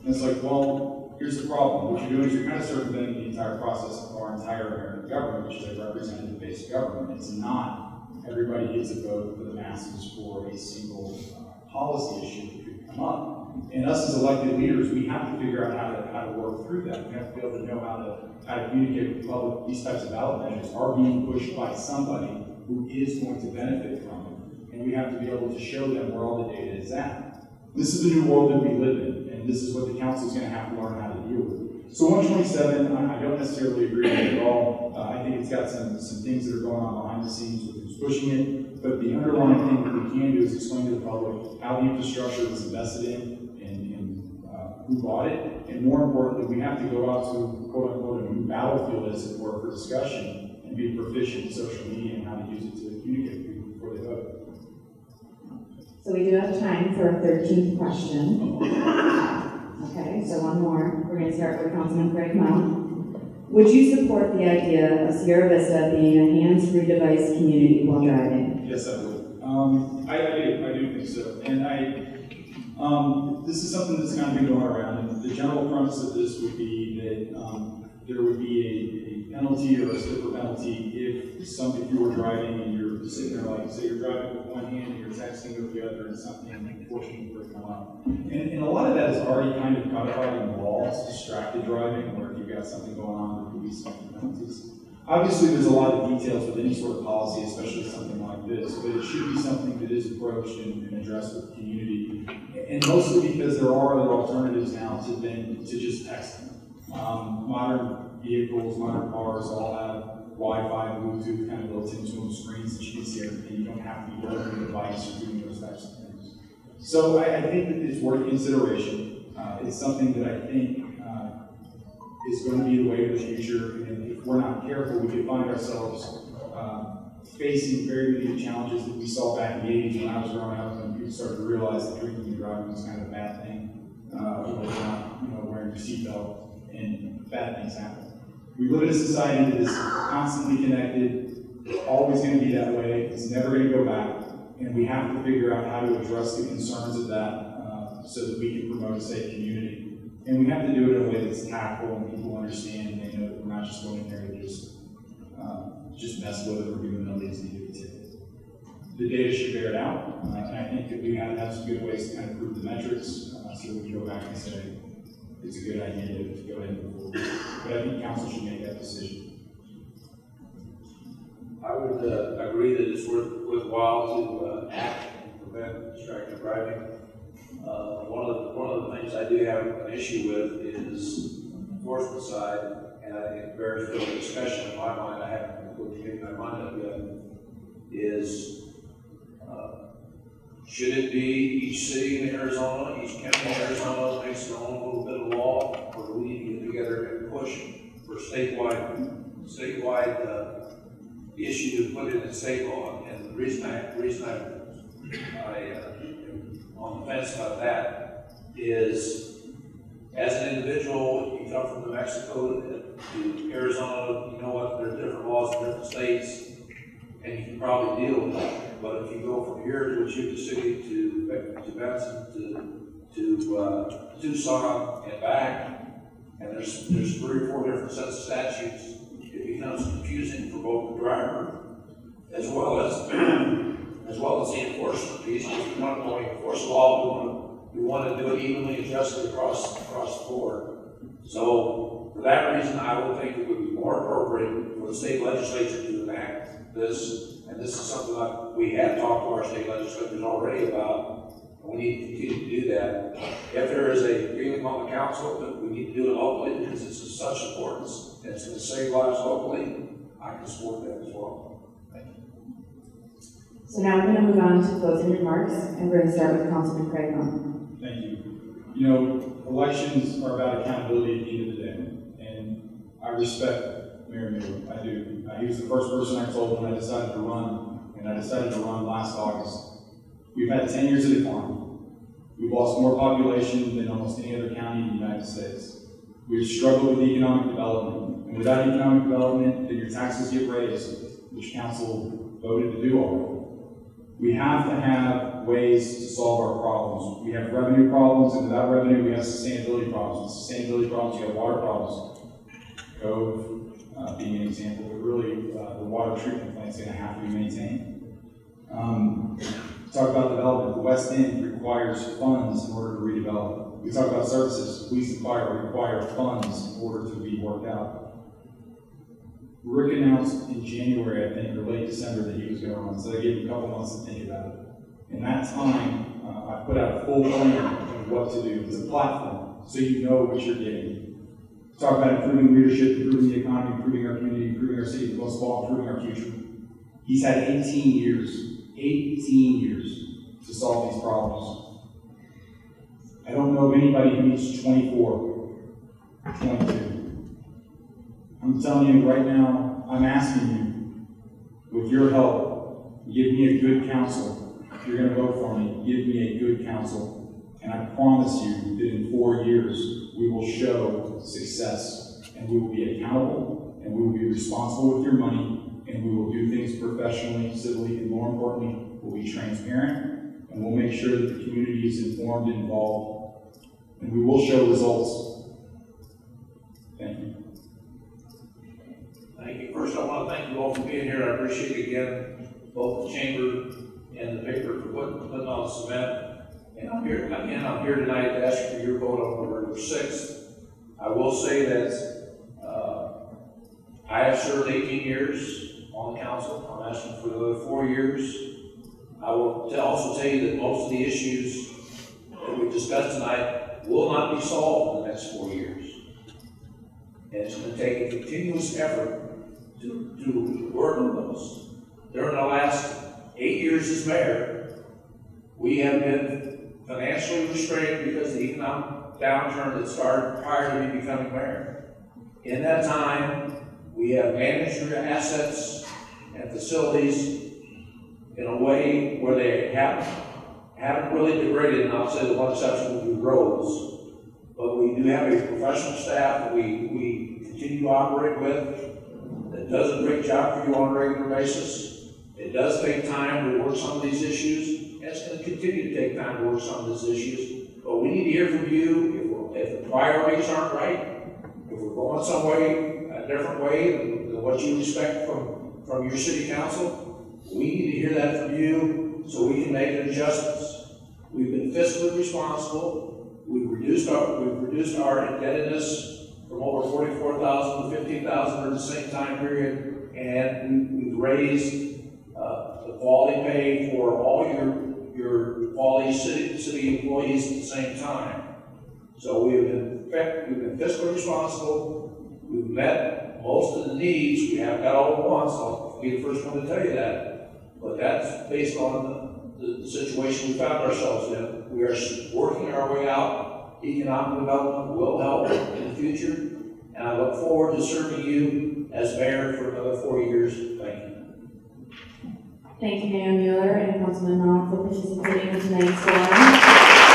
And it's like, well, here's the problem. What you're doing is you're kind of circumventing the entire process of our entire American government, which is a representative-based government. It's not everybody gets a vote for the masses for a single policy issue that could come up. And us as elected leaders, we have to figure out how to work through that. We have to be able to know how to communicate with the public. These types of ballot measures are being pushed by somebody who is going to benefit from it. And we have to be able to show them where all the data is at. This is the new world that we live in, and this is what the council is going to have to learn how to deal with. So 127, I don't necessarily agree with it at all. I think it's got some things that are going on behind the scenes with who's pushing it, but the underlying thing that we can do is explain to the public how the infrastructure was invested in and who bought it, and more importantly, we have to go out to quote-unquote a new battlefield, as it were, for discussion and be proficient in social media and how to use it to communicate with people before they vote. So we do have time for a 13th question. Okay, so one more. We're going to start with Councilman Craig Mueller. Would you support the idea of Sierra Vista being a hands-free device community while driving? Yes, I would. I do think so. And this is something that's kind of been going around. And the general premise of this would be that there would be a penalty or a stiffer penalty if you were driving and you're sitting there, like say you're driving with one hand and you're texting with the other and something unfortunate would come up. And a lot of that is already kind of codified in laws, distracted driving, where if you've got something going on, there could be some penalties. Obviously, there's a lot of details with any sort of policy, especially something like this, but it should be something that is approached and addressed with the community. And mostly because there are other alternatives now to just texting. Modern vehicles, modern cars all have Wi-Fi, Bluetooth kind of built into them, screens that you can see everything. You don't have to be loading a device or doing those types of things. So I think that it's worth consideration. It's something that I think is going to be the way of the future, and if we're not careful, we could find ourselves facing very many challenges that we saw back in the 80s when I was growing up, and people started to realize that drinking and driving was kind of a bad thing, or not, wearing your seatbelt, and bad things happen. We live in a society that is constantly connected, always going to be that way, it's never going to go back, and we have to figure out how to address the concerns of that so that we can promote a safe community. And we have to do it in a way that's tactful and people understand and they know that we're not just going in there to just mess with it or give them no reason to give a ticket. The data should bear it out, and I think that we have to have some good ways to kind of prove the metrics so that we can go back and say it's a good idea to go ahead and move forward. But I think council should make that decision. I would agree that it's worthwhile to act and prevent distracted driving. One of the things I do have an issue with is the enforcement side, and I think it bears further discussion in my mind. I haven't completely made my mind up yet. Is should it be each city in Arizona, each county in Arizona makes their own little bit of law, or do we need to get together and push for statewide issue to put in a state law? And the reason I'm on the fence about that is, as an individual, you come from New Mexico to Arizona, you know what, there are different laws in different states, and you can probably deal with that. But if you go from here to Wichita City to Benson to Tucson and back, and there's 3 or 4 different sets of statutes, it becomes confusing for both the driver as well as the enforcement piece. We want to enforce the law. We want to do it evenly and justly across the board. So for that reason, I would think it would be more appropriate for the state legislature to enact this. And this is something that we have talked to our state legislators already about. And we need to continue to do that. If there is a feeling on the council that we need to do it locally because it's of such importance and it's going to save lives locally, I can support that as well. So now we're going to move on to closing remarks, and we're going to start with Councilman Craig Mueller. Thank you. Elections are about accountability at the end of the day, and I respect Mayor Mueller. I do. He was the first person I told when I decided to run, and I decided to run last August. We've had 10 years of decline. We've lost more population than almost any other county in the United States. We've struggled with economic development, and without economic development, then your taxes get raised, which council voted to do already. We have to have ways to solve our problems. We have revenue problems, and without revenue, we have sustainability problems. With sustainability problems, you have water problems. Cove being an example, but really the water treatment plant is going to have to be maintained. Talk about development. The West End requires funds in order to redevelop. We talk about services. Police and fire require funds in order to be worked out. Rick announced in January, I think, or late December, that he was going to run, so I gave him a couple months to think about it. In that time, I put out a full plan of what to do. It's a platform, so you know what you're getting. Talk about improving leadership, improving the economy, improving our community, improving our city, but most of all, improving our future. He's had 18 years to solve these problems. I don't know of anybody who needs 24, 22. I'm telling you right now, I'm asking you, with your help, give me a good council. If you're going to vote for me, give me a good council. And I promise you that in 4 years, we will show success. And we will be accountable, and we will be responsible with your money, and we will do things professionally, civilly, and more importantly, we'll be transparent, and we'll make sure that the community is informed and involved. And we will show results. Thank you. Thank you. First, I want to thank you all for being here. I appreciate again both the chamber and the paper for putting on this event. And I'm here tonight to ask for your vote on November 6th. I will say that I have served 18 years on the council. I'm asking for another 4 years. I will also tell you that most of the issues that we discussed tonight will not be solved in the next 4 years. And it's going to take a continuous effort to work on those. During the last 8 years as mayor, we have been financially restrained because of the economic downturn that started prior to me becoming mayor. In that time, we have managed your assets and facilities in a way where they haven't really degraded, and I'll say the one exception would be roads. But we do have a professional staff that we continue to operate with that does a great job for you on a regular basis. It does take time to work some of these issues, and it's going to continue to take time to work some of these issues. But we need to hear from you if the priorities aren't right, if we're going some way, a different way than what you expect from your city council. We need to hear that from you so we can make adjustments. We've been fiscally responsible. We've reduced our indebtedness from over 44,000 to 15,000 during the same time period, and we've raised the quality pay for all your quality city employees at the same time. So we've been fiscally responsible. We've met most of the needs. We haven't got all at once. I'll be the first one to tell you that. But that's based on the situation we found ourselves in. We are working our way out. Economic development will help in the future. And I look forward to serving you as mayor for another 4 years. Thank you. Thank you, Mayor Mueller and Councilman Mount, for participating in tonight's forum.